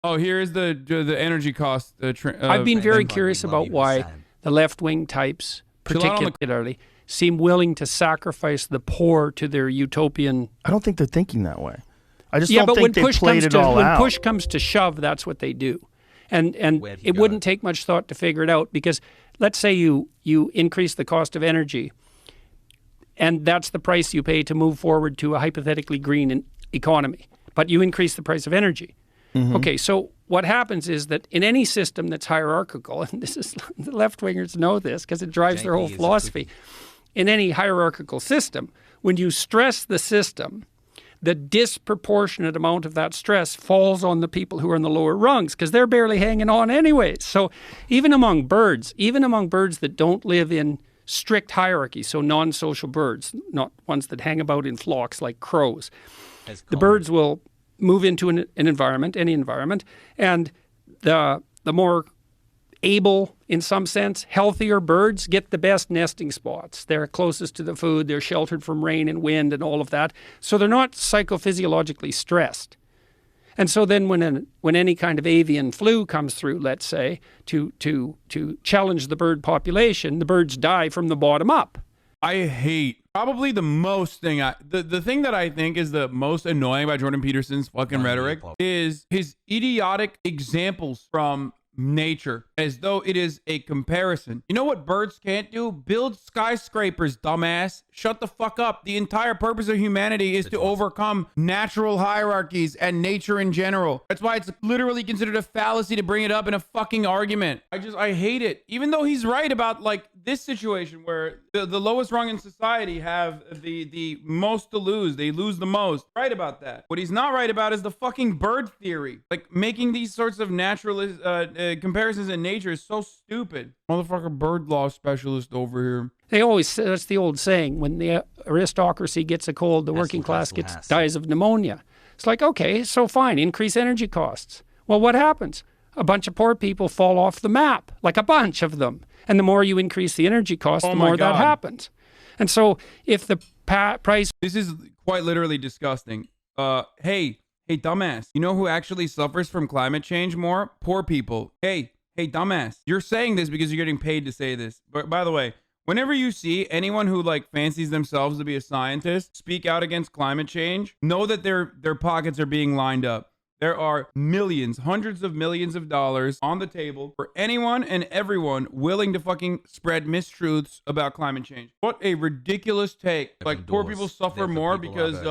Oh, here's the energy cost. I've been very curious about why the left-wing types, particularly, seem willing to sacrifice the poor to their utopian... I don't think they're thinking that way. I just don't think they played it all out. When push comes to shove, that's what they do. And it wouldn't take much thought to figure it out, because let's say you increase the cost of energy, and that's the price you pay to move forward to a hypothetically green economy. But you increase the price of energy. Mm-hmm. Okay, so what happens is that in any system that's hierarchical, and this is the left-wingers know this because it drives their whole philosophy, in any hierarchical system, when you stress the system, the disproportionate amount of that stress falls on the people who are in the lower rungs because they're barely hanging on anyway. So even among birds that don't live in strict hierarchy, so non-social birds, not ones that hang about in flocks like crows, the birds will move into an environment, any environment, and the more able, in some sense, healthier birds get the best nesting spots. They're closest to the food, they're sheltered from rain and wind and all of that, so they're not psychophysiologically stressed. And so then when any kind of avian flu comes through, let's say, to challenge the bird population, the birds die from the bottom up. I hate probably the most thing the thing that I think is the most annoying about Jordan Peterson's fucking rhetoric is his idiotic examples from nature, as though it is a comparison. You know what birds can't do? Build skyscrapers, dumbass. Shut the fuck up. The entire purpose of humanity is to overcome natural hierarchies and nature in general. That's why it's literally considered a fallacy to bring it up in a fucking argument. I hate it. Even though he's right about like this situation where the lowest rung in society have the most to lose. They lose the most. Right about that. What he's not right about is the fucking bird theory. Like making these sorts of naturalist comparisons in nature is so stupid. Motherfucker bird law specialist over here. That's the old saying, when the aristocracy gets a cold, the working class dies of pneumonia. It's like, okay, so fine, increase energy costs. Well, what happens? A bunch of poor people fall off the map, like a bunch of them. And the more you increase the energy costs, the more that happens. And so if the price... This is quite literally disgusting. Hey, dumbass, you know who actually suffers from climate change more? Poor people. Hey, dumbass, you're saying this because you're getting paid to say this. But by the way, whenever you see anyone who like fancies themselves to be a scientist speak out against climate change, know that their pockets are being lined up. There are millions, hundreds of millions of dollars on the table for anyone and everyone willing to fucking spread mistruths about climate change. What a ridiculous take. Like poor people suffer more because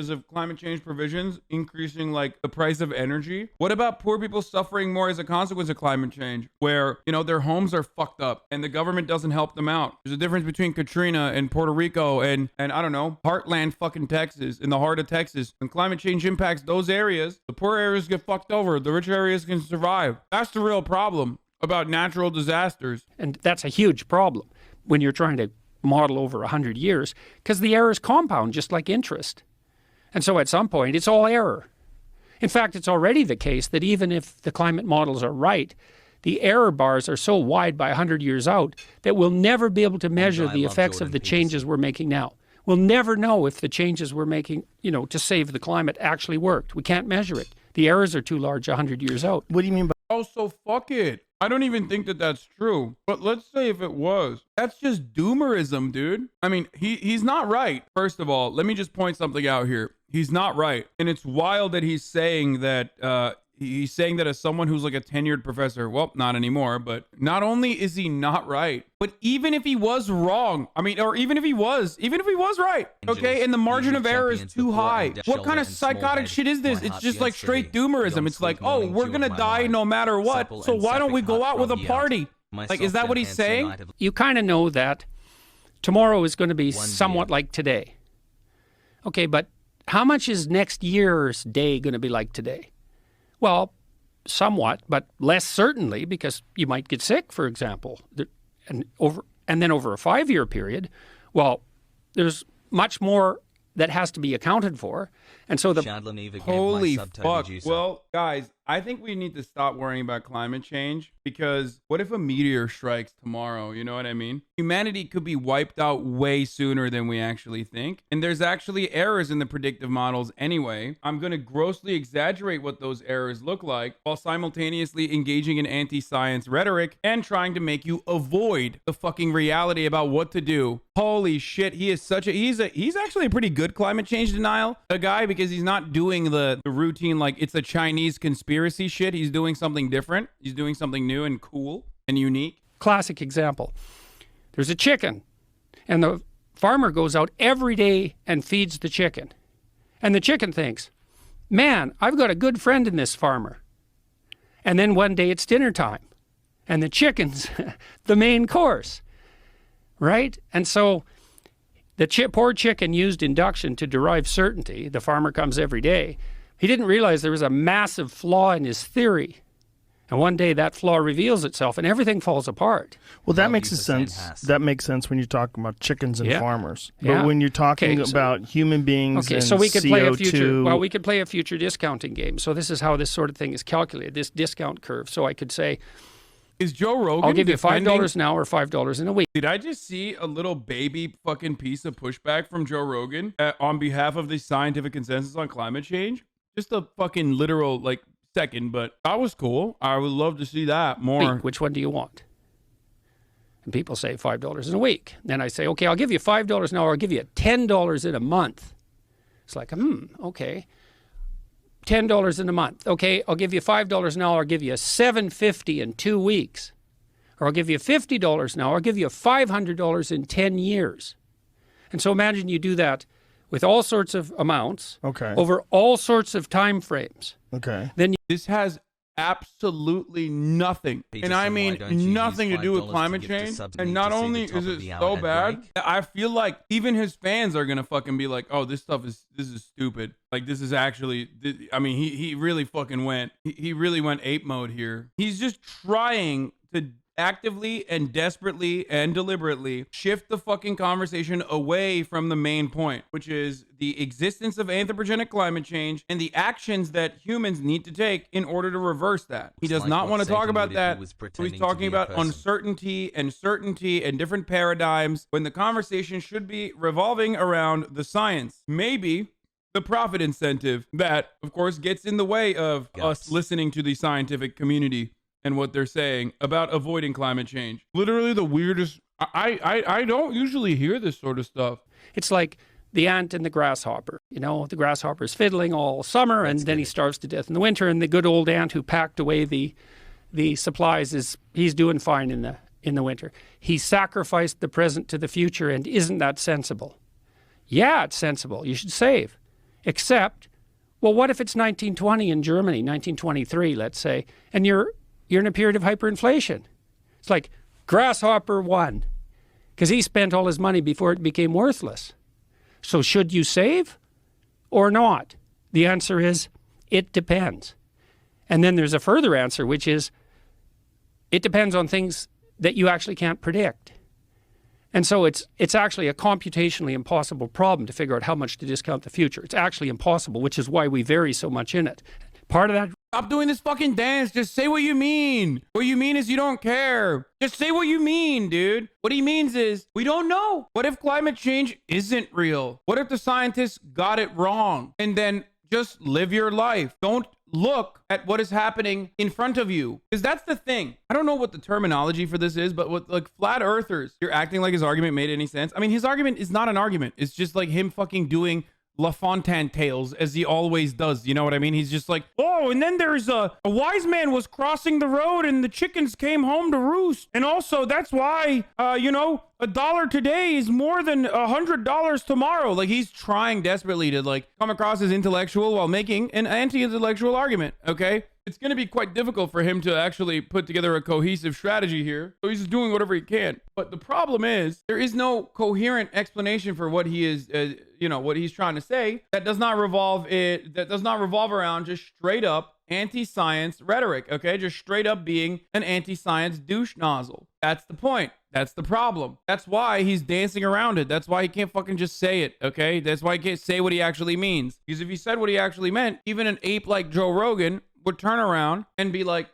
of climate change provisions increasing like the price of energy. What about poor people suffering more as a consequence of climate change, where, you know, their homes are fucked up and the government doesn't help them out? There's a difference between Katrina and Puerto Rico and I don't know, heartland fucking Texas, in the heart of Texas. When climate change impacts those areas, the poor areas get fucked over. The rich areas can survive. That's the real problem about natural disasters. And that's a huge problem when you're trying to model over 100 years, because the errors compound just like interest. And so at some point, it's all error. In fact, it's already the case that even if the climate models are right, the error bars are so wide by 100 years out that we'll never be able to measure the effects of the changes we're making now. We'll never know if the changes we're making, to save the climate actually worked. We can't measure it. The errors are too large 100 years out. What do you mean by... Oh, so fuck it. I don't even think that that's true. But let's say if it was. That's just doomerism, dude. I mean, he's not right. First of all, let me just point something out here. He's not right. And it's wild that he's saying that... He's saying that as someone who's like a tenured professor. Well, not anymore, but not only is he not right, but even if he was wrong, or even if he was right, okay, and the margin of error is too high. What kind of psychotic shit is this? It's just like straight doomerism. It's like, oh, we're gonna die no matter what, so why don't we go out with a party? Like, is that what he's saying? You kind of know that tomorrow is going to be somewhat like today. Okay, but how much is next year's day going to be like today? Well, somewhat, but less certainly, because you might get sick, for example. And then over a 5-year period, well, there's much more that has to be accounted for. And so holy fuck. Well, guys, I think we need to stop worrying about climate change, because what if a meteor strikes tomorrow? You know what I mean? Humanity could be wiped out way sooner than we actually think. And there's actually errors in the predictive models anyway. I'm going to grossly exaggerate what those errors look like while simultaneously engaging in anti-science rhetoric and trying to make you avoid the fucking reality about what to do. Holy shit, he is such a he's actually a pretty good climate change denial guy, because he's not doing the routine like it's a Chinese conspiracy shit. He's doing something different. He's doing something new and cool and unique. Classic example. There's a chicken, and the farmer goes out every day and feeds the chicken. And the chicken thinks, man, I've got a good friend in this farmer. And then one day it's dinner time, and the chicken's the main course, right? And so the poor chicken used induction to derive certainty. The farmer comes every day. He didn't realize there was a massive flaw in his theory. And one day that flaw reveals itself and everything falls apart. Well, that makes sense. That makes sense when you're talking about chickens and farmers. But when you're talking about human beings and so we could CO2... play a future, well, we could play a future discounting game. So this is how this sort of thing is calculated, this discount curve. So I could say, is Joe Rogan I'll give you $5 now or $5 in a week. Did I just see a little baby fucking piece of pushback from Joe Rogan on behalf of the scientific consensus on climate change? Just a fucking literal, like, second, but that was cool. I would love to see that more. Which one do you want? And people say $5 in a week. Then I say, okay, I'll give you $5 now, or I'll give you $10 in a month. It's like, okay. $10 in a month. Okay, I'll give you $5 now, or I'll give you $750 in 2 weeks. Or I'll give you $50 now, or I'll give you $500 in 10 years. And so imagine you do that with all sorts of amounts over all sorts of time frames. Then this has absolutely nothing, Peterson, and I mean nothing to do with climate change. And not only is it so bad, I feel like even his fans are gonna fucking be like, oh, this is stupid. Like, this is actually, I mean, he really fucking went, he really went ape mode here. He's just trying to actively and desperately and deliberately shift the fucking conversation away from the main point, which is the existence of anthropogenic climate change and the actions that humans need to take in order to reverse that. He does not want to talk about that. So he's talking about uncertainty and certainty and different paradigms, when the conversation should be revolving around the science. Maybe the profit incentive that, of course, gets in the way of us listening to the scientific community and what they're saying about avoiding climate change. Literally the weirdest. I don't usually hear this sort of stuff. It's like the ant and the grasshopper. You know, the grasshopper's fiddling all summer, and then he starves to death in the winter, and the good old ant who packed away the supplies he's doing fine in the winter. He sacrificed the present to the future, and isn't that sensible? Yeah, it's sensible. You should save. Except, well, what if it's 1920 in Germany, 1923, let's say, and you're in a period of hyperinflation? It's like grasshopper won because he spent all his money before it became worthless. So should you save or not? The answer is, it depends. And then there's a further answer, which is, it depends on things that you actually can't predict. And so it's actually a computationally impossible problem to figure out how much to discount the future. It's actually impossible, which is why we vary so much in it. Part of that... Stop doing this fucking dance. Just say what you mean. What you mean is you don't care. Just say what you mean, dude. What he means is, we don't know. What if climate change isn't real? What if the scientists got it wrong? And then just live your life. Don't look at what is happening in front of you. Because that's the thing. I don't know what the terminology for this is, but with like flat earthers, you're acting like his argument made any sense. I mean, his argument is not an argument. It's just like him fucking doing La Fontaine tales, as he always does. You know what I mean? He's just like, oh, and then there's a wise man was crossing the road and the chickens came home to roost. And also that's why, $1 today is more than $100 tomorrow. Like, he's trying desperately to like come across as intellectual while making an anti-intellectual argument. Okay. It's going to be quite difficult for him to actually put together a cohesive strategy here. So he's just doing whatever he can. But the problem is, there is no coherent explanation for what he is, what he's trying to say. That does not revolve around just straight up anti-science rhetoric. Okay, just straight up being an anti-science douche nozzle. That's the point. That's the problem. That's why he's dancing around it. That's why he can't fucking just say it, okay? That's why he can't say what he actually means. Because if he said what he actually meant, even an ape like Joe Rogan would turn around and be like,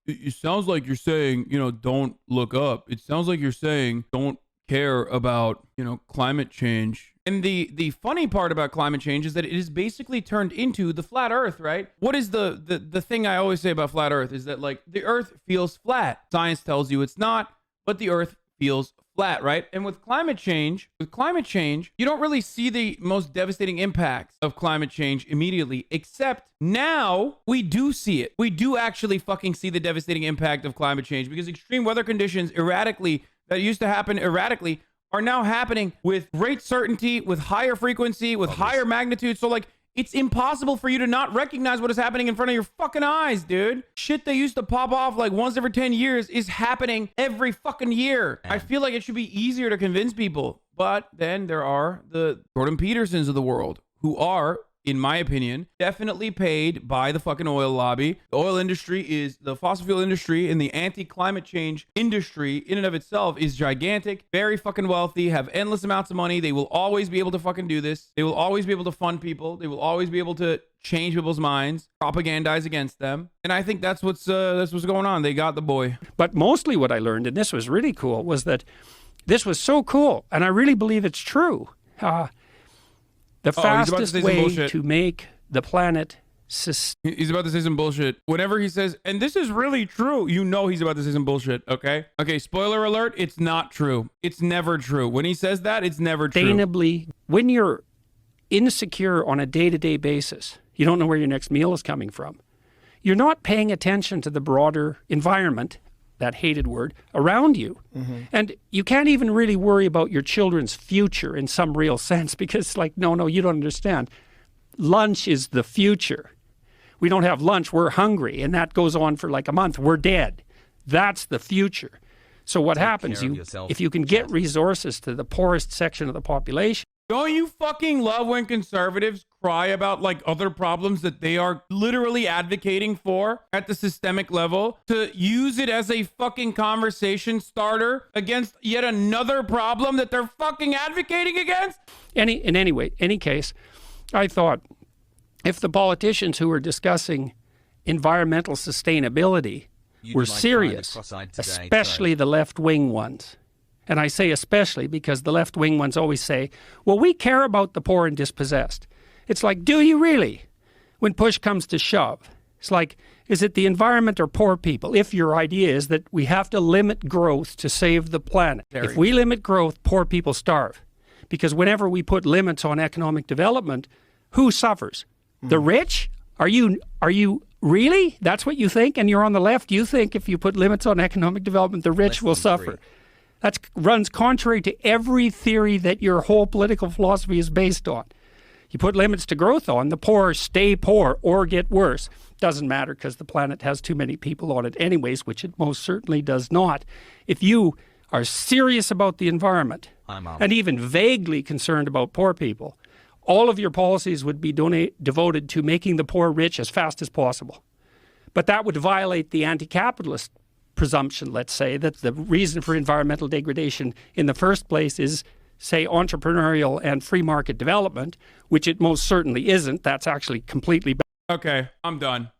it sounds like you're saying, don't look up. It sounds like you're saying don't care about, climate change. And the funny part about climate change is that it is basically turned into the flat earth, right? What is the thing I always say about flat earth is that, like, the earth feels flat. Science tells you it's not, but the earth feels flat, right? And with climate change, you don't really see the most devastating impacts of climate change immediately, except now we do see it. We do actually fucking see the devastating impact of climate change, because extreme weather conditions that used to happen erratically are now happening with great certainty, with higher frequency, with higher magnitude. So, like, it's impossible for you to not recognize what is happening in front of your fucking eyes, dude. Shit that used to pop off like once every 10 years is happening every fucking year. I feel like it should be easier to convince people. But then there are the Jordan Petersons of the world who are, in my opinion, definitely paid by the fucking oil lobby. The oil industry is the fossil fuel industry, and the anti-climate change industry in and of itself is gigantic, very fucking wealthy, have endless amounts of money. They will always be able to fucking do this. They will always be able to fund people. They will always be able to change people's minds, propagandize against them. And I think that's what's going on. They got the boy. But mostly what I learned, and this was really cool, was that this was so cool, and I really believe it's true. The fastest way to make the planet He's about to say some bullshit. Whenever he says, and this is really true, he's about to say some bullshit, okay? Okay, spoiler alert, it's not true. It's never true. When he says that, it's never true. Sustainably, when you're insecure on a day-to-day basis, you don't know where your next meal is coming from. You're not paying attention to the broader environment, that hated word, around you. Mm-hmm. And you can't even really worry about your children's future in some real sense, because, like, no, you don't understand. Lunch is the future. We don't have lunch, we're hungry, and that goes on for like a month. We're dead. That's the future. So what happens, if you can get resources to the poorest section of the population. Don't you fucking love when conservatives cry about, like, other problems that they are literally advocating for at the systemic level, to use it as a fucking conversation starter against yet another problem that they're fucking advocating against? In any case, I thought, if the politicians who were discussing environmental sustainability were serious, especially the left-wing ones, and I say especially because the left-wing ones always say, well, we care about the poor and dispossessed. It's like, do you really? When push comes to shove. It's like, is it the environment or poor people? If your idea is that we have to limit growth to save the planet. If we limit growth, poor people starve. Because whenever we put limits on economic development, who suffers? The rich? Are you really? That's what you think? And you're on the left, you think if you put limits on economic development, the rich will suffer. That runs contrary to every theory that your whole political philosophy is based on. You put limits to growth on, the poor stay poor or get worse. Doesn't matter, because the planet has too many people on it anyways, which it most certainly does not. If you are serious about the environment and even vaguely concerned about poor people, all of your policies would be devoted to making the poor rich as fast as possible. But that would violate the anti-capitalist presumption, let's say, that the reason for environmental degradation in the first place is, say, entrepreneurial and free market development, which it most certainly isn't. That's actually completely bad. Okay, I'm done.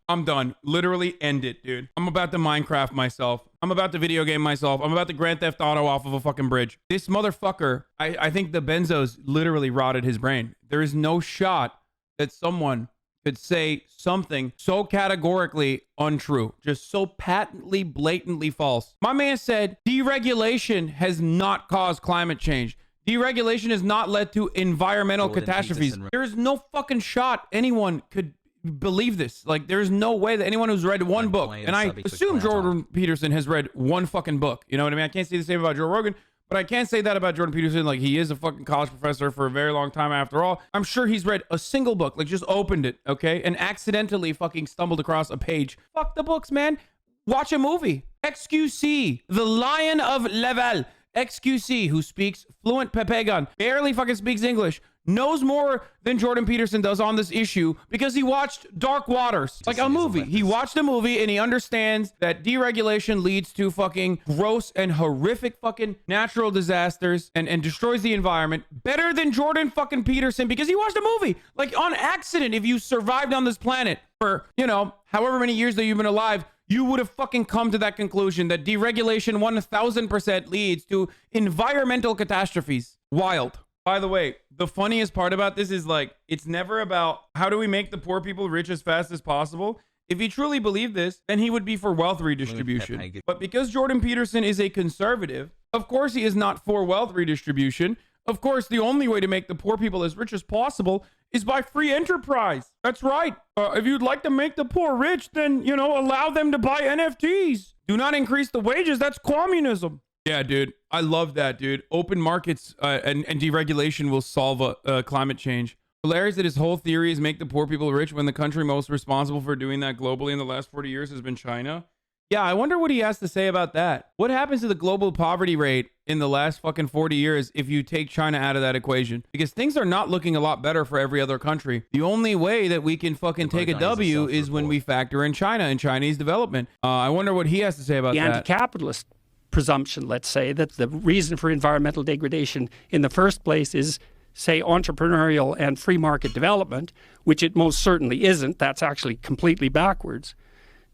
Literally end it, dude. I'm about to Minecraft myself. I'm about to video game myself. I'm about to Grand Theft Auto off of a fucking bridge. This motherfucker, I think the benzos literally rotted his brain. There is no shot that someone could say something so categorically untrue, just so patently, blatantly false. My man said deregulation has not caused climate change. Deregulation has not led to environmental catastrophes. There is no fucking shot anyone could believe this. Like, there's no way that anyone who's read one book, and I assume Jordan Peterson has read one fucking book. You know what I mean? I can't say the same about Joe Rogan, but I can't say that about Jordan Peterson. Like, he is a fucking college professor for a very long time after all. I'm sure he's read a single book, like just opened it, okay? And accidentally fucking stumbled across a page. Fuck the books, man. Watch a movie. XQC, The Lion of Level. XQC, who speaks fluent Pepegan, barely fucking speaks English, knows more than Jordan Peterson does on this issue because he watched Dark Waters, like a movie. He watched a movie and he understands that deregulation leads to fucking gross and horrific fucking natural disasters and destroys the environment better than Jordan fucking Peterson because he watched a movie. Like, on accident, if you survived on this planet for, you know, however many years that you've been alive, you would have fucking come to that conclusion that deregulation 1000% leads to environmental catastrophes. Wild. By the way, the funniest part about this is, like, it's never about how do we make the poor people rich as fast as possible. If he truly believed this, then he would be for wealth redistribution. But because Jordan Peterson is a conservative, of course he is not for wealth redistribution. Of course, the only way to make the poor people as rich as possible is by free enterprise. That's right. If you'd like to make the poor rich, then, you know, allow them to buy NFTs. Do not increase the wages. That's communism. Yeah, dude. I love that, dude. Open markets and deregulation will solve climate change. Hilarious that his whole theory is make the poor people rich when the country most responsible for doing that globally in the last 40 years has been China. Yeah, I wonder what he has to say about that. What happens to the global poverty rate in the last fucking 40 years if you take China out of that equation? Because things are not looking a lot better for every other country. The only way that we can fucking take a W is when we factor in China and Chinese development. I wonder what he has to say about that. The anti-capitalist presumption, let's say, that the reason for environmental degradation in the first place is, say, entrepreneurial and free market development, which it most certainly isn't. That's actually completely backwards.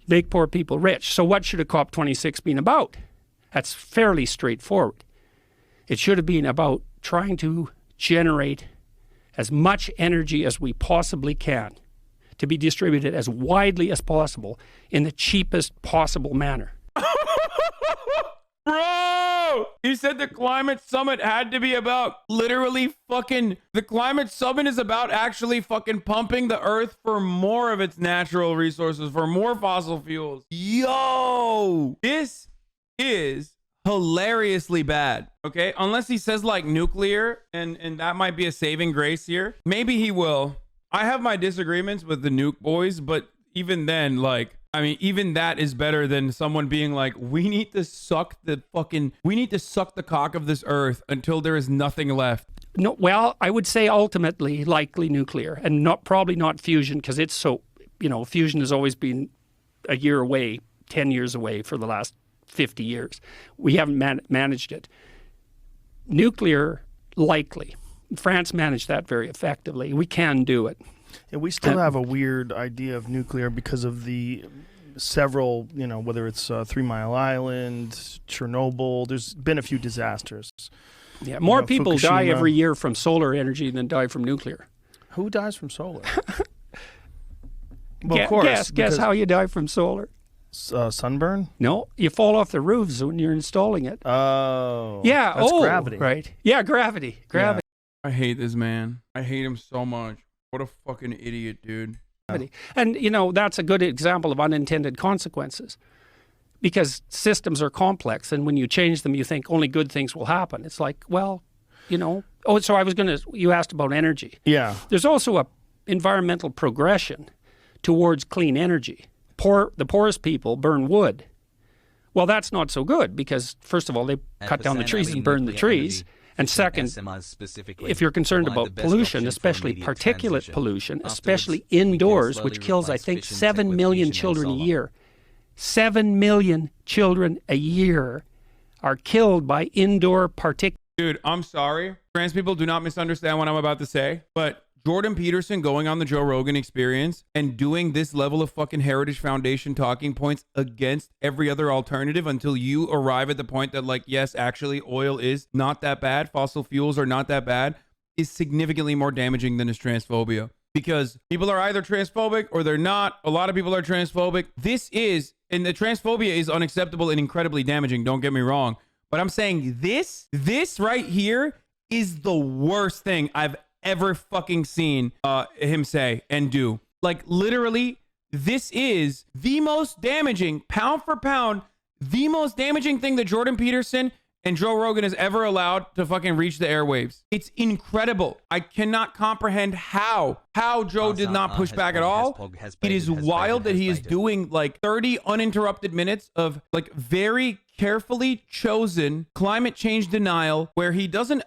Make poor people rich. So what should a COP26 been about? That's fairly straightforward. It should have been about trying to generate as much energy as we possibly can to be distributed as widely as possible in the cheapest possible manner. Bro, he said the climate summit had to be about literally fucking, the climate summit is about actually fucking pumping the earth for more of its natural resources, for more fossil fuels. Yo, this is hilariously bad. Okay, unless he says like nuclear, and that might be a saving grace here. Maybe he will. I have my disagreements with the nuke boys, but even then, like, I mean, even that is better than someone being like, we need to suck the cock of this earth until there is nothing left. No, well, I would say ultimately likely nuclear, and probably not fusion, because it's so, you know, fusion has always been a year away, 10 years away for the last 50 years. We haven't managed it. Nuclear, likely. France managed that very effectively. We can do it. Yeah, we still have a weird idea of nuclear because of the several, you know, whether it's 3 Mile Island, Chernobyl, there's been a few disasters. Yeah, more people die every year from solar energy than die from nuclear. Who dies from solar? Well, of course. Guess how you die from solar. Sunburn? No, you fall off the roofs when you're installing it. Oh. Yeah, that's gravity. Right. Yeah, gravity. Yeah. I hate this man. I hate him so much. What a fucking idiot, dude. And, you know, that's a good example of unintended consequences, because systems are complex, and when you change them, you think only good things will happen. It's like, well, you know, you asked about energy. Yeah. There's also a environmental progression towards clean energy. The poorest people burn wood. Well, that's not so good because, first of all, they cut down the trees and burn the trees. And second, if you're concerned about pollution, especially particulate pollution, especially indoors, which kills, I think, 7 million children a year. 7 million children a year are killed by indoor particulate. Dude, I'm sorry. Trans people, do not misunderstand what I'm about to say, but Jordan Peterson going on the Joe Rogan Experience and doing this level of fucking Heritage Foundation talking points against every other alternative until you arrive at the point that, like, yes, actually oil is not that bad, fossil fuels are not that bad, is significantly more damaging than his transphobia. Because people are either transphobic or they're not. A lot of people are transphobic. And the transphobia is unacceptable and incredibly damaging, don't get me wrong. But I'm saying this right here is the worst thing I've ever fucking seen him say and do. Like, literally, this is the most damaging, pound for pound, the most damaging thing that Jordan Peterson and Joe Rogan is ever allowed to fucking reach the airwaves. It's incredible. I cannot comprehend how Joe did not push back at all. It is wild that he is doing like 30 uninterrupted minutes of like very carefully chosen climate change denial, where he doesn't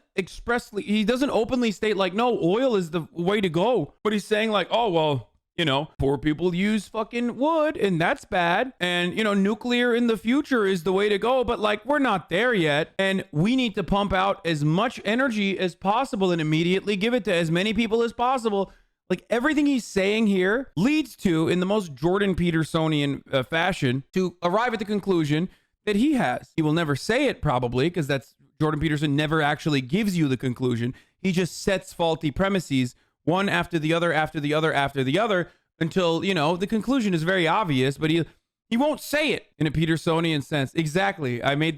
openly state like, no, oil is the way to go, but he's saying like, oh, well, you know, poor people use fucking wood and that's bad. And, you know, nuclear in the future is the way to go. But like, we're not there yet. And we need to pump out as much energy as possible and immediately give it to as many people as possible. Like, everything he's saying here leads to, in the most Jordan Petersonian fashion, to arrive at the conclusion that he has. He will never say it probably, because that's Jordan Peterson never actually gives you the conclusion. He just sets faulty premises one after the other, after the other, after the other, until, you know, the conclusion is very obvious, but he won't say it in a Petersonian sense. Exactly. I did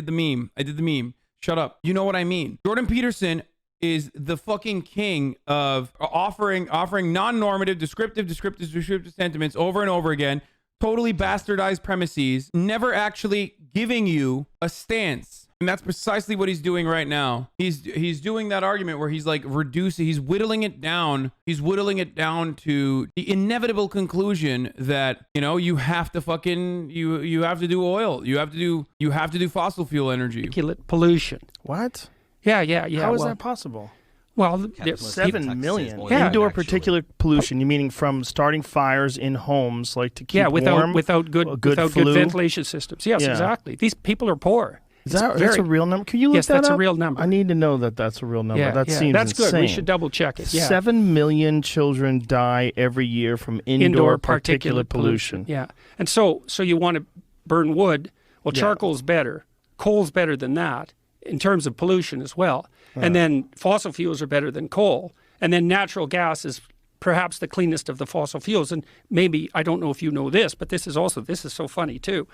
the meme. Shut up. You know what I mean. Jordan Peterson is the fucking king of offering non-normative, descriptive sentiments over and over again, totally bastardized premises, never actually giving you a stance. And that's precisely what he's doing right now. He's doing that argument where he's like he's whittling it down to the inevitable conclusion that, you know, you have to fucking you have to do oil. You have to do fossil fuel energy. Pollution. What? Yeah. How is that possible? Well, there's 7 million. Yeah. Indoor particulate pollution, you meaning from starting fires in homes, like to keep warm? without good ventilation systems. Yes, exactly. These people are poor. That's a real number? Can you look that up? Yes, that's a real number. I need to know that that's a real number. That seems that's insane. good. We should double check it. Yeah. 7 million children die every year from indoor particulate pollution. Yeah. And so you want to burn wood. Well, charcoal's better. Coal's better than that in terms of pollution as well. And then fossil fuels are better than coal. And then natural gas is perhaps the cleanest of the fossil fuels. And maybe, I don't know if you know this, but this is so funny too.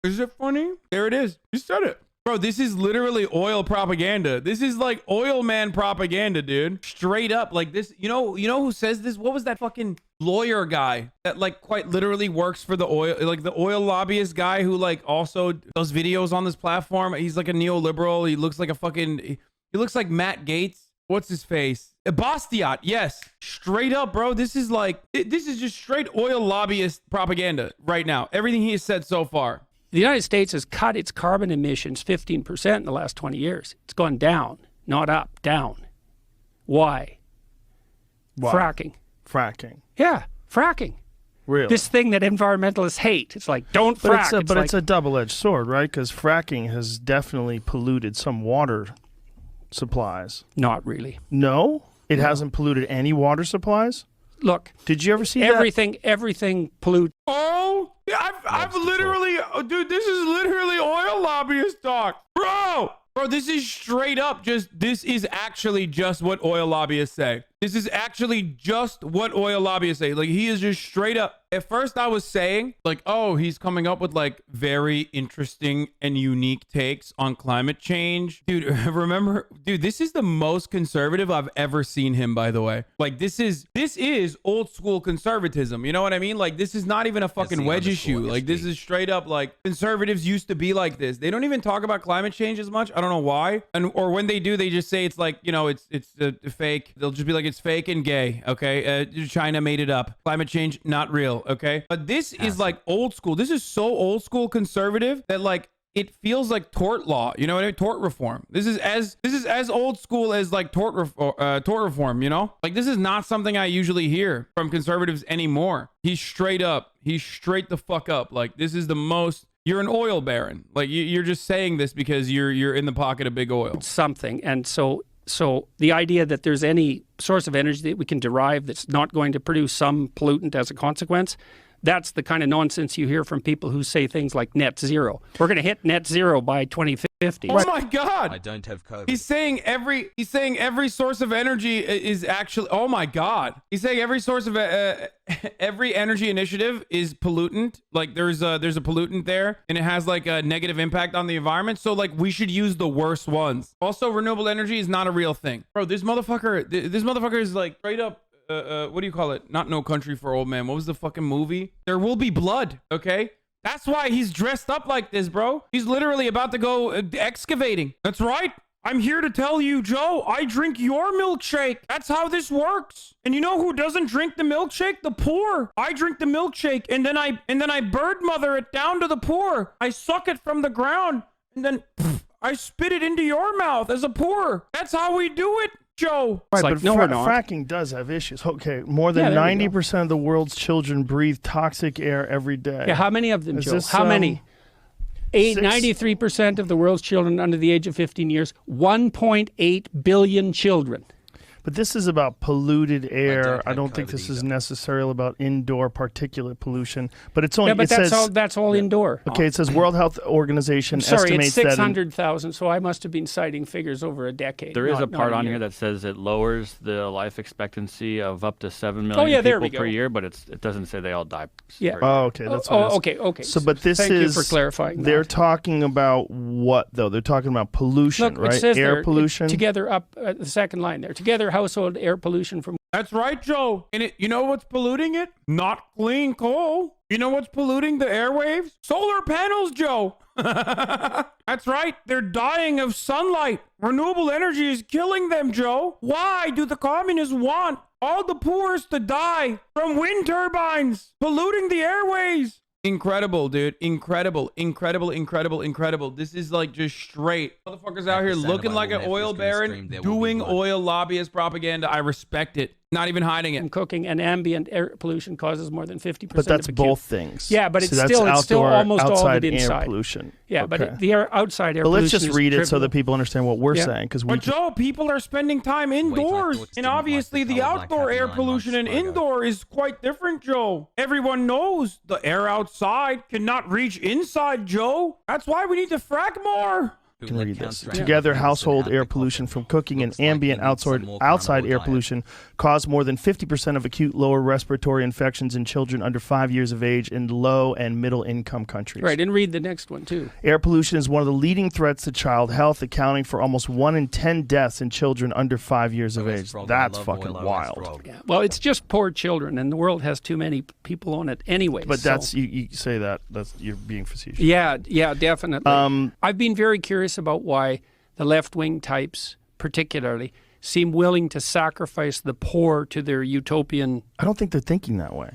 Is it funny? There it is. You said it. Bro, this is literally oil propaganda. This is like oil man propaganda, dude. Straight up. Like this, you know who says this? What was that fucking lawyer guy that like quite literally works for the oil, like the oil lobbyist guy who like also does videos on this platform? He's like a neoliberal. He looks like he looks like Matt Gaetz. What's his face? Bastiat. Yes. Straight up, bro. This is just straight oil lobbyist propaganda right now. Everything he has said so far. The United States has cut its carbon emissions 15% in the last 20 years. It's gone down, not up, down. Why? Fracking. Yeah, fracking. Really? This thing that environmentalists hate. It's like, don't frack. It's a double-edged sword, right? Because fracking has definitely polluted some water supplies. Not really. No? It hasn't polluted any water supplies? Look. Did you ever see everything pollutes. Oh, I've literally, dude, this is literally oil lobbyist talk. Bro, this is straight up this is actually just what oil lobbyists say. This is actually just what oil lobbyists say. Like, he is just straight up. At first I was saying like, oh, he's coming up with like very interesting and unique takes on climate change. Dude, this is the most conservative I've ever seen him, by the way. Like, this is old school conservatism. You know what I mean? Like, this is not even a fucking wedge issue. Like, this is straight up like conservatives used to be like this. They don't even talk about climate change as much. I don't know why. Or when they do, they just say it's like, you know, it's fake. They'll just be like, it's fake and gay. Okay. China made it up. Climate change, not real. Okay. But this is like old school. This is so old school conservative that like it feels like tort law. You know what I mean? Tort reform. This is as old school as like tort reform, you know? Like, this is not something I usually hear from conservatives anymore. He's straight the fuck up. Like, this is the most. You're an oil baron. Like, you're just saying this because you're in the pocket of big oil. Something. And so the idea that there's any source of energy that we can derive that's not going to produce some pollutant as a consequence, that's the kind of nonsense you hear from people who say things like net zero. We're going to hit net zero by 2050. Oh my God. I don't have COVID. He's saying every source of energy is actually, oh my God. He's saying every source of every energy initiative is pollutant. Like, there's a pollutant there and it has like a negative impact on the environment. So like, we should use the worst ones. Also, renewable energy is not a real thing. Bro, this motherfucker is like straight up, what do you call it? Not No Country for Old Men. What was the fucking movie? There will be blood, okay? That's why he's dressed up like this, bro. He's literally about to go excavating. That's right. I'm here to tell you, Joe, I drink your milkshake. That's how this works. And you know who doesn't drink the milkshake? The poor. I drink the milkshake and then I bird mother it down to the poor. I suck it from the ground and then I spit it into your mouth as a poor. That's how we do it, Joe. Right, like, but no, we're not. fracking does have issues. Okay, more than 90% of the world's children breathe toxic air every day. Yeah, how many of them, Is Joe? this, How many? 93% of the world's children under the age of 15 years, 1.8 billion children. But this is about polluted air. I don't think this is necessarily about indoor particulate pollution. But it's only. Yeah, but it that's all indoor. Okay, it says World Health Organization Sorry, estimates it's that 600,000, so I must have been citing figures over a decade. There is a part on year. here that says it lowers the life expectancy of up to 7 million there we people per go. year, but it doesn't say they all die. Yeah. per year. Oh, okay, that's what it is. Okay. So, but this Thank is. you for clarifying that. They're talking about what though? They're talking about pollution, Look, right? it says Air there, pollution. together up the second line there. Together, household air pollution from. That's right, Joe. And you know what's polluting it? Not clean coal. You know what's polluting the airwaves? Solar panels, Joe. That's right. They're dying of sunlight. Renewable energy is killing them, Joe. Why do the communists want all the poorest to die from wind turbines polluting the airways? Incredible, dude. Incredible. This is like just straight. Motherfuckers out here looking like an oil baron, doing oil lobbyist propaganda. I respect it. Not even hiding it. Cooking and ambient air pollution causes more than 50%. But that's of both things. Yeah, but So it's that's still outdoor, almost all of outside it inside. air pollution. Yeah, Okay. but the outside air But pollution. let's just is read it so trivial. that people understand what we're Yeah. saying, because we. But Joe, people are spending time indoors. And obviously the outdoor air pollution and indoor is quite different, Joe. Everyone knows the air outside cannot reach inside, Joe. That's why we need to frack more. Can read this. Together, household air pollution from cooking and ambient outside air pollution cause more than 50% of acute lower respiratory infections in children under 5 years of age in low and middle income countries. Right, and read the next one too. Air pollution is one of the leading threats to child health, accounting for almost 1 in 10 deaths in children under 5 years of age. That's fucking wild. Yeah. Well, it's just poor children, and the world has too many people on it anyway. But so. that's you say that's you're being facetious. Yeah, definitely. I've been very curious about why the left-wing types, particularly, seem willing to sacrifice the poor to their utopian. I don't think they're thinking that way.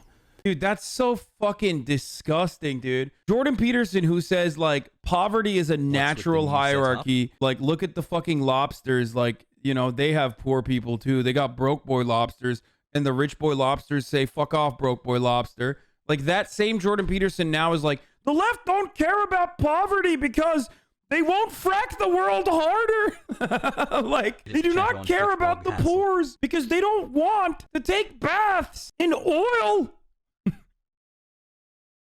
Dude, that's so fucking disgusting, dude. Jordan Peterson, who says, like, poverty is a natural hierarchy. Like, look at the fucking lobsters. Like, you know, they have poor people, too. They got broke boy lobsters. And the rich boy lobsters say, fuck off, broke boy lobster. Like, that same Jordan Peterson now is like, the left don't care about poverty because they won't frack the world harder. Like, they do not care about the poors because they don't want to take baths in oil.